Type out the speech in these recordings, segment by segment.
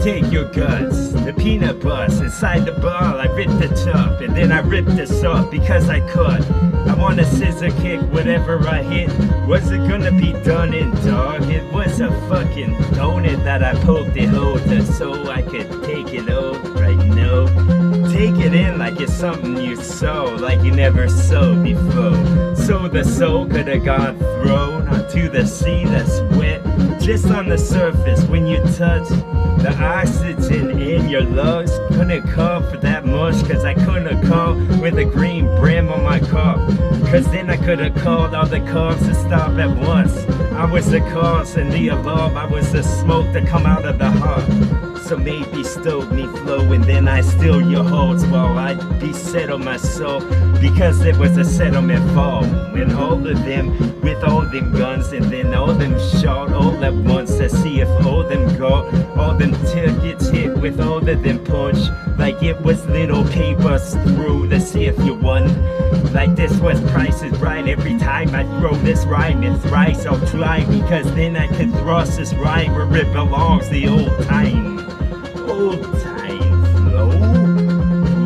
take your guts, the peanut bus inside the ball. I ripped the top and then I ripped this off because I could. I want a scissor kick, whatever I hit. Was it gonna be done in, dog? It was a fucking donut that I poked it over so I could take it out right now. Take it in like it's something you sow, like you never sowed before. So the soul could have gone thrown onto the sea that's wet. Just on the surface when you touch the oxygen in your lungs. Couldn't come for that much, cause I couldn't come with a green brim on my cup. Cause then I could have called all the cars to stop at once. I was the cause and the alarm, I was the smoke that come out of the heart. So maybe stoke me flow and then I steal your hearts while I besettle my soul. Because there was a settlement fall and all of them with all them guns and then all them shot all at once to see if all them got all them tickets hit with all of them punch like it was little papers through to see if you won. Like this was Price is Right. Every time I throw this rhyme it's thrice I'll try, because then I can thrust this rhyme where it belongs, the old time flow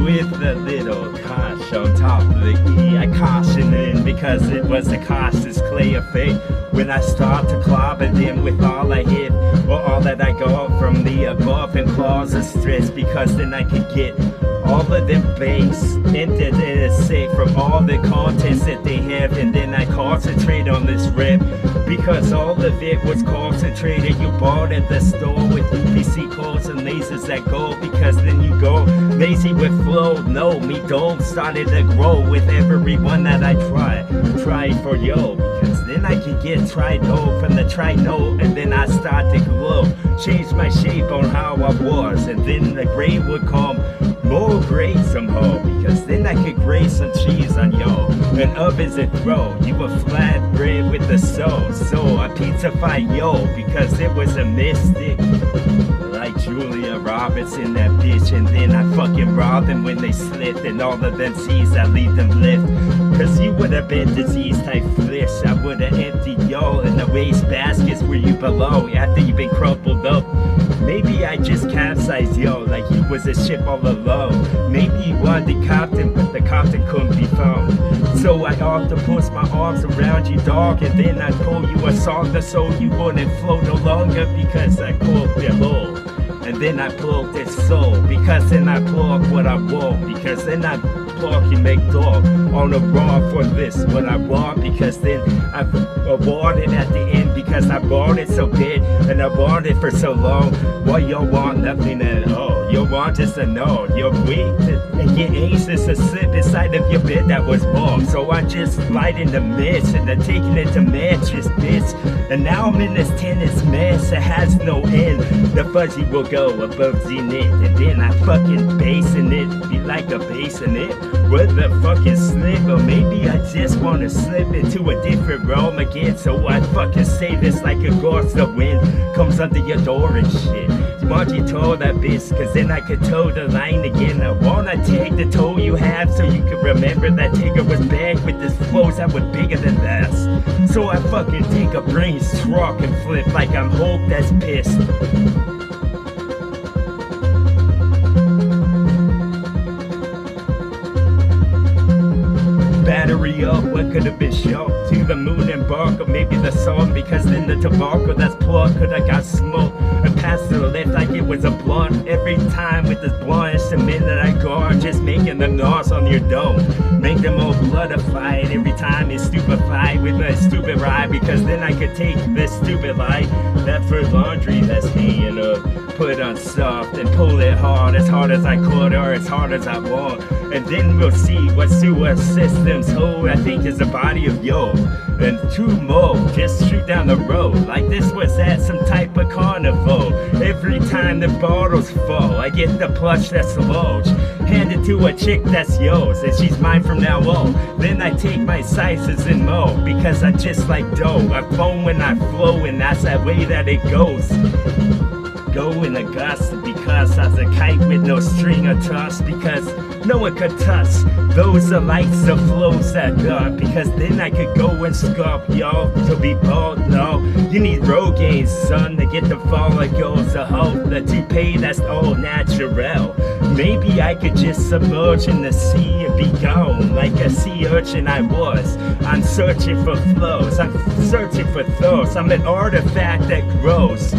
with a little cosh on top of the E. I caution in because it was a cautious clay of fate when I start to clobber them with all I hit or all that I got from the above and claws of stress, because then I could get all of them base entered in a safe from all the contents that they have, and then I concentrate on this rap because all of it was concentrated. You bought at the store with UPC codes and lasers that go, because then you go lazy with flow. No, me dome started to grow with everyone that I try for yo, because then I could get tri-no from the tri-no and then I start to glow. Change my shape on how I was, and then the gray would come more gray somehow, because then I could graze some cheese on yo and ovens and throw you a flat bread with the soul. So I pizza-fied yo because it was a mystic like Julia Roberts in that bitch, and then I fucking robbed them when they slipped, and all of them C's I leave them lift. Cause you would've been disease type flesh, I would've emptied y'all in the waste baskets where you belong after you've been crumpled up. Maybe I just capsized yo like you was a ship all alone. Maybe you wanted the captain, but the captain couldn't be found. So I octopus my arms around you, dog, and then I pull you a song so you wouldn't float no longer, because I called the hole. And then I plug this soul, because then I plug what I want, because then I plug and make dog on the raw for this what I want, because then I award it at the end, because I bought it so big and I bought it for so long. Why y'all want nothing at all? You want just to know you're weak and get anxious to slip inside of your bed that was wrong. So I just light in the mist and I'm taking it to mattress, bitch. And now I'm in this tennis mess that has no end. The fuzzy will go above zenith, and then I fucking bass in it, be like a bass in it with a fucking slip. Or maybe I just wanna slip into a different realm again. So I fucking say this like a gust of wind comes under your door and shit. Why don't you tow that bitch, cause then I could toe the line again. I wanna take the toe you have so you can remember that Tigger was back with this flows that was bigger than that. So I fucking take a brains truck and flip like I'm Hulk that's pissed. Battery up, what could have been shot to the moon and back, or maybe the sun, because then the tobacco that's plugged could have got smoked and passed to the left like it was a blunt. Every time with this blunt cement that I guard, just making the knots on your dome, make them all bloodified. Every time it's stupefied with a stupid ride, because then I could take this stupid light that for laundry that's hanging up, put on soft and pull it hard as I could or as hard as I want. And then we'll see what sewer systems hold. I think is a body of yo and two more just shoot down the road like this was at some type of carnival. Every time the bottles fall, I get the plush that's large, handed to a chick that's yours, and she's mine from now on. Then I take my sizes and mow, because I just like dough. I foam when I flow, and that's that way that it goes. go in a gust, because I was a kite with no string or toss, because no one could touch those are lights or flows that got, because then I could go and sculpt y'all to be bold. No, you need Rogaine, son, to get the follicles of hope, the toupee that's all natural. Maybe I could just submerge in the sea and be gone like a sea urchin I was. I'm searching for flows, I'm searching for thoughts. I'm an artifact that grows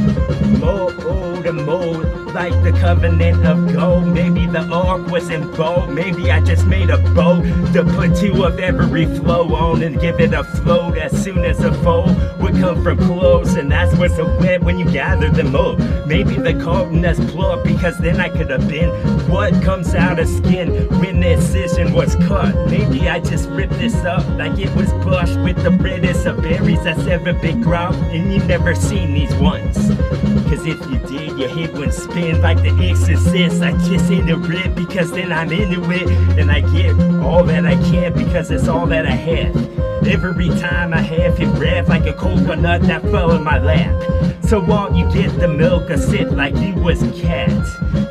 more old and more like the covenant of gold. Maybe the ark was in bold, maybe I just made a boat to put two of every flow on and give it a float as soon as a fold would come from clothes, and that's what's so wet when you gather them up. Maybe the cotton that's plucked, because then I could have been what comes out of skin when the incision was cut. Maybe I just ripped this up like it was brushed with the reddest of berries that's ever been ground, and you never seen these ones. Cause if you did, your head would spin like the exorcist. I just in the rib because then I'm into it, and I get all that I can because it's all that I have. Every time I have it rev like a coconut that fell in my lap. So won't you get the milk or sit like you was a cat?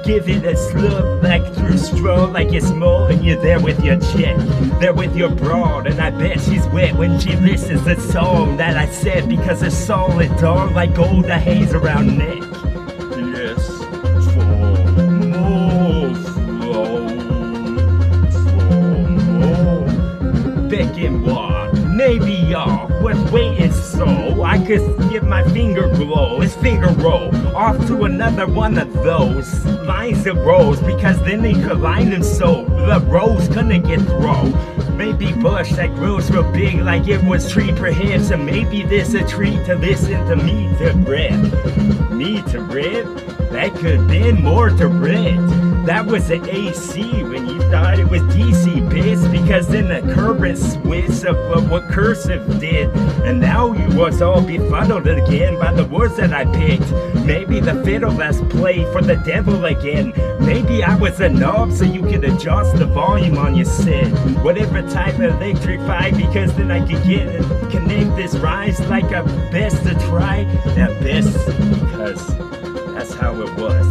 Give it a slurp like through straw like it's more, and you're there with your chick, there with your broad, and I bet she's wet when she listens to the song that I said, because it's solid dog like gold the haze around neck. Yes, for more flow, for more. Begging what? Maybe y'all was waiting so I could give my finger glow, his finger roll off to another one of those lines of rows, because then they could line them so the rows couldn't get thrown. Maybe bush that grows real big like it was tree per head, so maybe this a treat to listen to me to rip. Me to rip? That could been more to rip. That was an AC when you thought it was DC, bitch, because then the current switch of what cursive did, and now you was all befuddled again by the words that I picked. Maybe the fiddle that's played for the devil again. Maybe I was a knob so you could adjust the volume on your set, whatever type of electrified, because then I could get and connect this rise like a best to try. That best because that's how it was.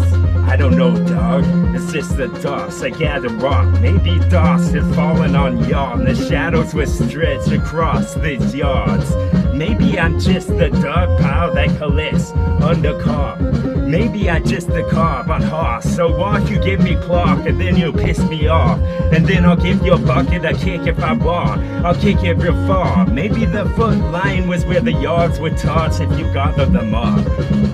I don't know, dog. It's just the dust I gather rock. Maybe dust had fallen on y'all, and the shadows were stretched across these yards. Maybe I'm just the dog pile that collects under car. Maybe I just the carb on horse. So won't you give me clock, and then you'll piss me off, and then I'll give your bucket a kick if I want. I'll kick it real far. Maybe the foot line was where the yards would touch if you gather them up.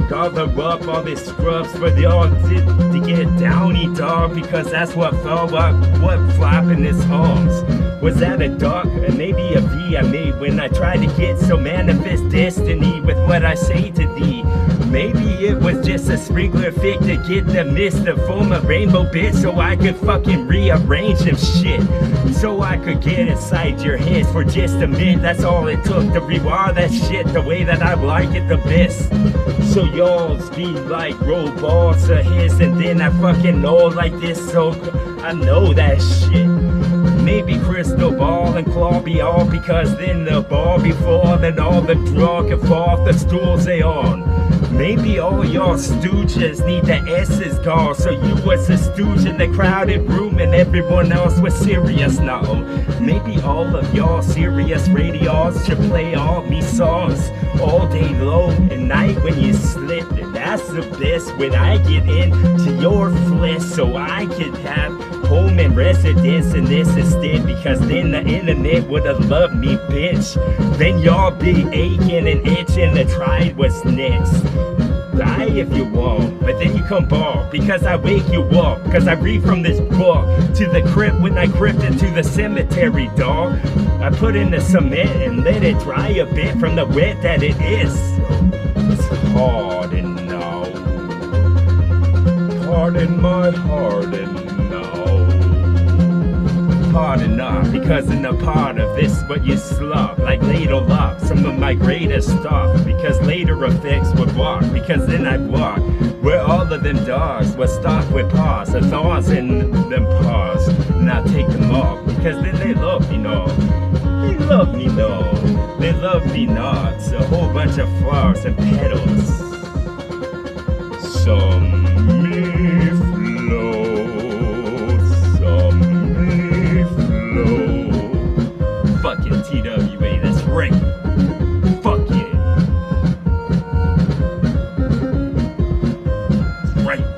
Gather up all these scrubs for y'all to get downy, dog, because that's what fell up, what flapping his arms. Was that a duck? Or maybe a V I made when I tried to get so manifest destiny with what I say to thee. Maybe it was just a sprinkler effect to get the mist to form a rainbow bit, so I could fucking rearrange them shit, so I could get inside your heads for just a minute. That's all it took to rewire that shit the way that I like it the best. So y'all's be like robots of his, and then I fucking know like this, so I know that shit. Maybe crystal ball and claw be all, because then the ball before, then all the draw can fall off the stools they on. Maybe all y'all stooges need the S's gone, so you was a stooge in the crowded room and everyone else was serious now. Maybe all of y'all serious radios should play all me songs all day long and night when you slip, and that's the best when I get into your flesh, so I could have home and residence in this instead, because then the internet would have loved me, bitch. Then y'all be aching and itching to try what's next. Die if you want, but then you come back, because I wake you up, because I read from this book to the crypt when I crept into the cemetery, dog. I put in the cement and let it dry a bit from the wet that it is. It's hard and now, pardon my heart and hard enough, because in the part of this what you slop like ladle up some of my greatest stuff, because later effects would walk, because then I'd walk where all of them dogs would stop with paws, the thorns in them paws, and I'll take them off, because then they love me, no. They love me, no. They love me not. A whole bunch of flowers and petals. So right.